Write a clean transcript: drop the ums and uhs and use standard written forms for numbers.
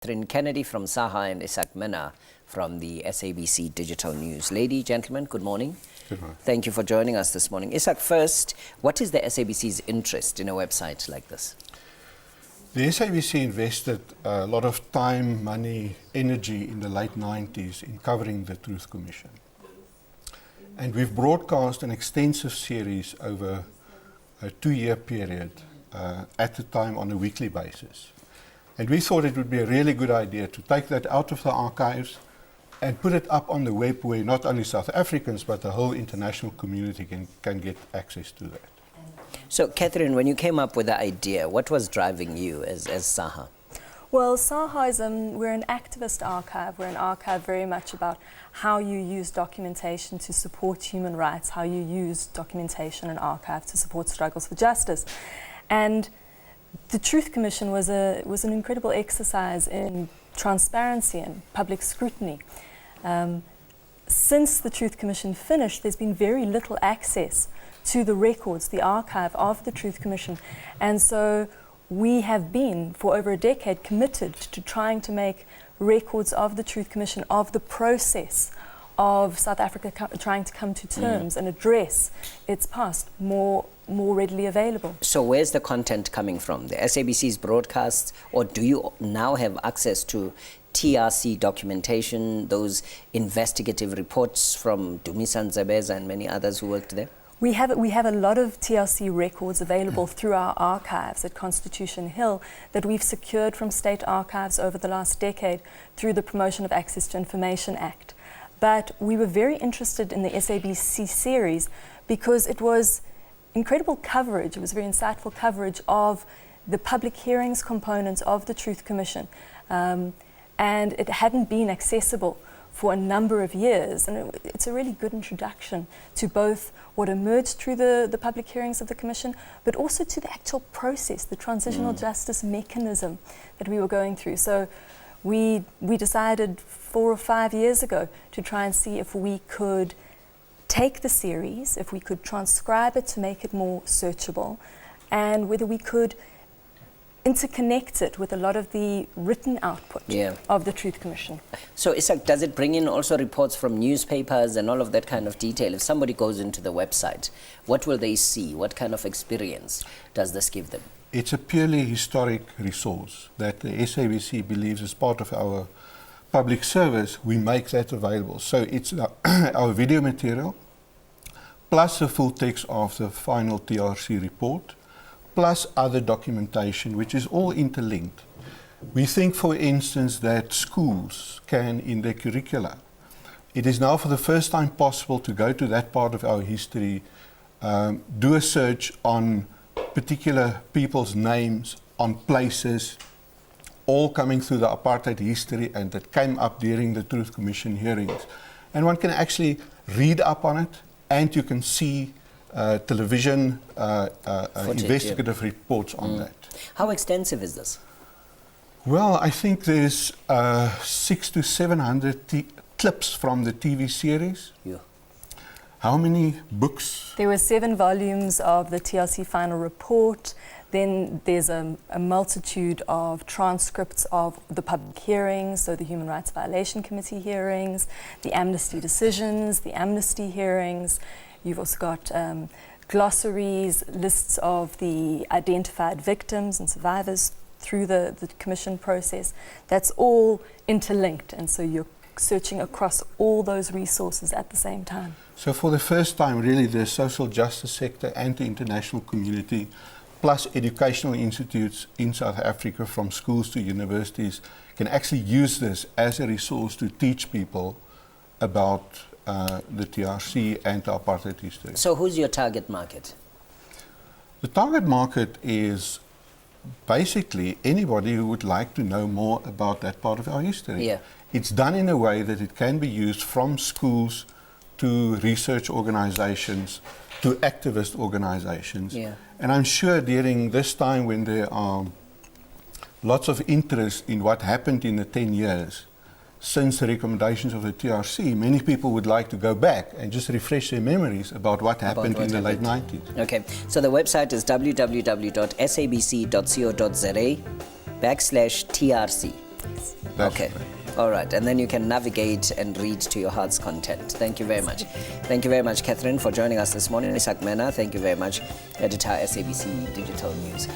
Catherine Kennedy from SAHA and Isak Mena from the SABC Digital News. Ladies, gentlemen, good morning. Good morning. Thank you for joining us this morning. Isak, first, what is the SABC's interest in a website like this? The SABC invested a lot of time, money, energy in the late 90s in covering the Truth Commission. And we've broadcast an extensive series over a 2-year period, at the time on a weekly basis. And we thought it would be a really good idea to take that out of the archives and put it up on the web where not only South Africans but the whole international community can get access to that. So, Catherine, when you came up with the idea, what was driving you as SAHA? Well, SAHA is, we're an activist archive. We're an archive very much about how you use documentation to support human rights, how you use documentation and archive to support struggles for justice. And the Truth Commission was an incredible exercise in transparency and public scrutiny. Since the Truth Commission finished, there's been very little access to the records, the archive of the Truth Commission. And so we have been, for over a decade, committed to trying to make records of the Truth Commission, of the process of South Africa trying to come to terms and address its past more readily available. So where's the content coming from? The SABC's broadcasts, or do you now have access to TRC documentation, those investigative reports from Dumisa Nzebeza and many others who worked there? We have a lot of TRC records available through our archives at Constitution Hill that we've secured from state archives over the last decade through the Promotion of Access to Information Act. But we were very interested in the SABC series because it was incredible coverage, it was very insightful coverage of the public hearings components of the Truth Commission. And it hadn't been accessible for a number of years. And it's a really good introduction to both what emerged through the public hearings of the Commission, but also to the actual process, the transitional justice mechanism that we were going through. So we decided 4 or 5 years ago to try and see if we could take the series, if we could transcribe it to make it more searchable, and whether we could interconnect it with a lot of the written output of the Truth Commission. So, Isak, does it bring in also reports from newspapers and all of that kind of detail? If somebody goes into the website, what will they see? What kind of experience does this give them? It's a purely historic resource that the SABC believes as part of our public service, we make that available. So it's our video material, plus the full text of the final TRC report, plus other documentation, which is all interlinked. We think, for instance, that schools can, in their curricula, it is now for the first time possible to go to that part of our history, do a search on particular people's names, on places, all coming through the apartheid history and that came up during the Truth Commission hearings. And one can actually read up on it, and you can see television investigative reports on that. How extensive is this? Well, I think there's 600 to 700 clips from the TV series. Yeah. How many books? There were 7 volumes of the TRC final report. Then there's a multitude of transcripts of the public hearings, so the Human Rights Violation Committee hearings, the amnesty decisions, the amnesty hearings. You've also got glossaries, lists of the identified victims and survivors through the commission process. That's all interlinked, and so you're searching across all those resources at the same time. So for the first time, really, the social justice sector and the international community, plus educational institutes in South Africa, from schools to universities, can actually use this as a resource to teach people about the TRC and the apartheid history. So who's your target market? The target market is basically anybody who would like to know more about that part of our history. Yeah. It's done in a way that it can be used from schools to research organizations to activist organizations. Yeah. And I'm sure during this time when there are lots of interest in what happened in the 10 years since the recommendations of the TRC, many people would like to go back and just refresh their memories about what happened in the late 90s. Okay, so the website is www.sabc.co.za /TRC. That's Okay. correct. All right. And then you can navigate and read to your heart's content. Thank you very much. Thank you very much, Catherine, for joining us this morning. Isak Mena, thank you very much, editor, SABC Digital News.